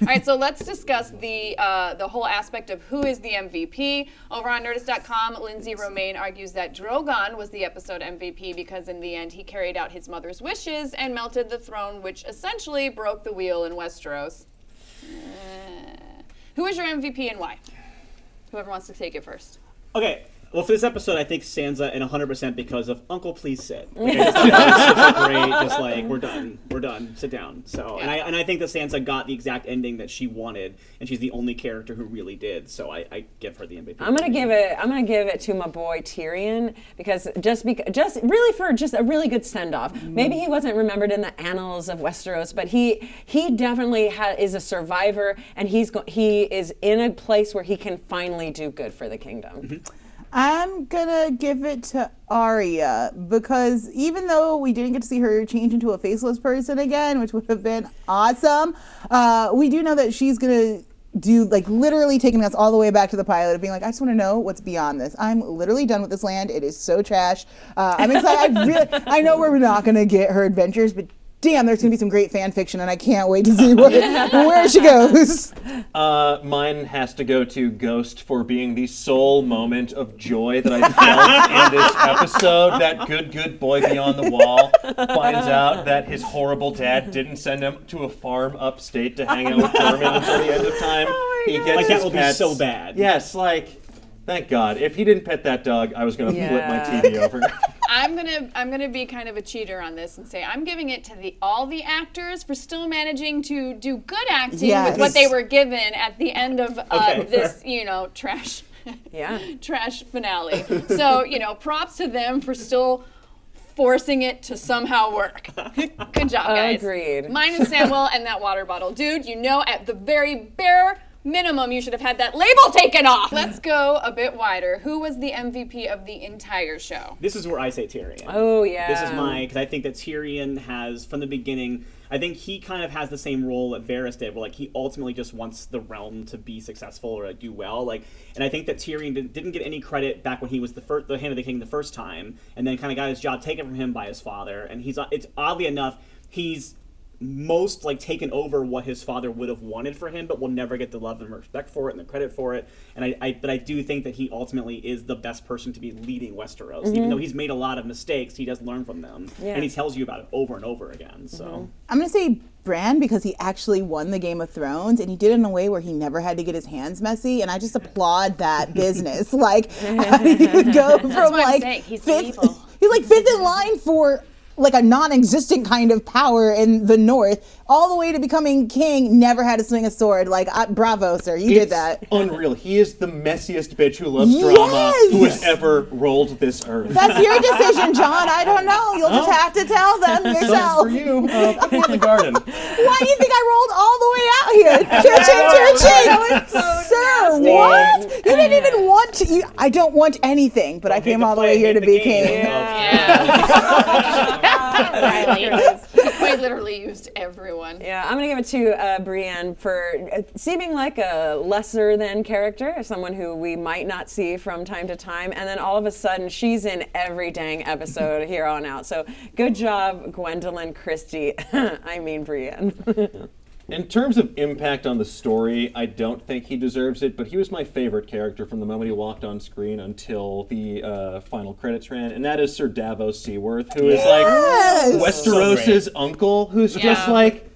right, so let's discuss the whole aspect of who is the MVP. Over on Nerdist.com, Lindsay Romaine argues that Drogon was the episode MVP because in the end he carried out his mother's wishes and melted the throne, which essentially broke the wheel in Westeros. Who is your MVP and why? Whoever wants to take it first. Okay. Well, for this episode, I think Sansa, and 100% because of Uncle, please sit. Okay, that was such a great, just like, we're done, sit down. So, yeah. and I think that Sansa got the exact ending that she wanted, and she's the only character who really did. So I give her the MVP. I'm gonna give it to my boy Tyrion because just really for just a really good send off. Maybe he wasn't remembered in the annals of Westeros, but he definitely is a survivor, and he is in a place where he can finally do good for the kingdom. Mm-hmm. I'm gonna give it to Arya because even though we didn't get to see her change into a faceless person again, which would have been awesome, we do know that she's gonna do like literally taking us all the way back to the pilot of being like, I just want to know what's beyond this. I'm literally done with this land. It is so trash. I'm excited. I know we're not gonna get her adventures, but damn, there's going to be some great fan fiction, and I can't wait to see where she goes. Mine has to go to Ghost for being the sole moment of joy that I felt in this episode. That good boy beyond the wall finds out that his horrible dad didn't send him to a farm upstate to hang out with Tormund until the end of time. He gets like, his that will pets. be so bad. Yes, like, thank God. If he didn't pet that dog, I was going to flip my TV over. I'm gonna be kind of a cheater on this and say I'm giving it to all the actors for still managing to do good acting with what they were given at the end of this, trash, trash finale. So props to them for still forcing it to somehow work. Good job, guys. Agreed. Mine is Samuel and that water bottle, dude. At the very bare minimum, you should have had that label taken off. Let's go a bit wider. Who was the MVP of the entire show? This is where I say Tyrion. Oh, yeah. This is because I think that Tyrion has, from the beginning, I think he kind of has the same role that Varys did, where like he ultimately just wants the realm to be successful or do well. And I think that Tyrion didn't get any credit back when he was the Hand of the King the first time, and then kind of got his job taken from him by his father. And it's oddly enough, he's most taken over what his father would have wanted for him, but will never get the love and respect for it and the credit for it. And but I do think that he ultimately is the best person to be leading Westeros. Mm-hmm. Even though he's made a lot of mistakes, he does learn from them, and he tells you about it over and over again. So I'm gonna say Bran because he actually won the Game of Thrones, and he did it in a way where he never had to get his hands messy, and I just applaud that business. How do you go from he's fifth in line for a non-existent kind of power in the north, all the way to becoming king, never had to swing a sword. Bravo, sir, you did that. Unreal. He is the messiest bitch who loves drama who has ever rolled this earth. That's your decision, John. I don't know. You'll just have to tell them yourself. For you, put me in the garden. Why do you think I rolled all the way out here? Ching. Sir, nasty. what? You didn't even want to. I don't want anything, but I came all the way here to be king. Riley. I literally used everyone. Yeah, I'm going to give it to Brienne for seeming like a lesser than character, someone who we might not see from time to time, and then all of a sudden she's in every dang episode here on out. So good job, Gwendolyn Christie. I mean Brienne. In terms of impact on the story, I don't think he deserves it, but he was my favorite character from the moment he walked on screen until the final credits ran, and that is Sir Davos Seaworth, who is Westeros' uncle, who's just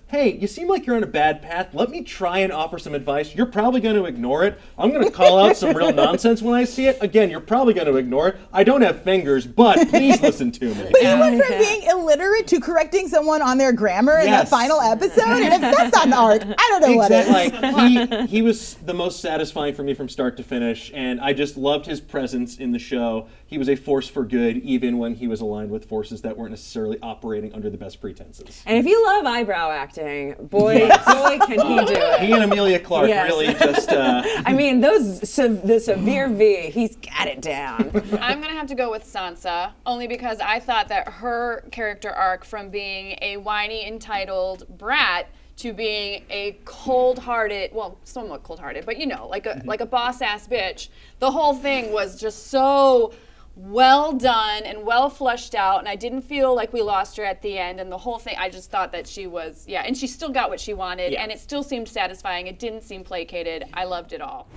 hey, you seem like you're on a bad path. Let me try and offer some advice. You're probably going to ignore it. I'm going to call out some real nonsense when I see it. Again, you're probably going to ignore it. I don't have fingers, but please listen to me. But you went from being illiterate to correcting someone on their grammar in that final episode? And if that's not an arc, I don't know what is. He was the most satisfying for me from start to finish, and I just loved his presence in the show. He was a force for good, even when he was aligned with forces that weren't necessarily operating under the best pretenses. And if you love eyebrow acting, boy, can he do it. He and Emilia Clarke really just... I mean, the severe V, he's got it down. I'm going to have to go with Sansa, only because I thought that her character arc from being a whiny, entitled brat to being a cold-hearted, well, somewhat cold-hearted, but like a boss-ass bitch, the whole thing was just so well done and well fleshed out, and I didn't feel like we lost her at the end, and the whole thing, I just thought that she was, and she still got what she wanted, and it still seemed satisfying. It didn't seem placated. I loved it all.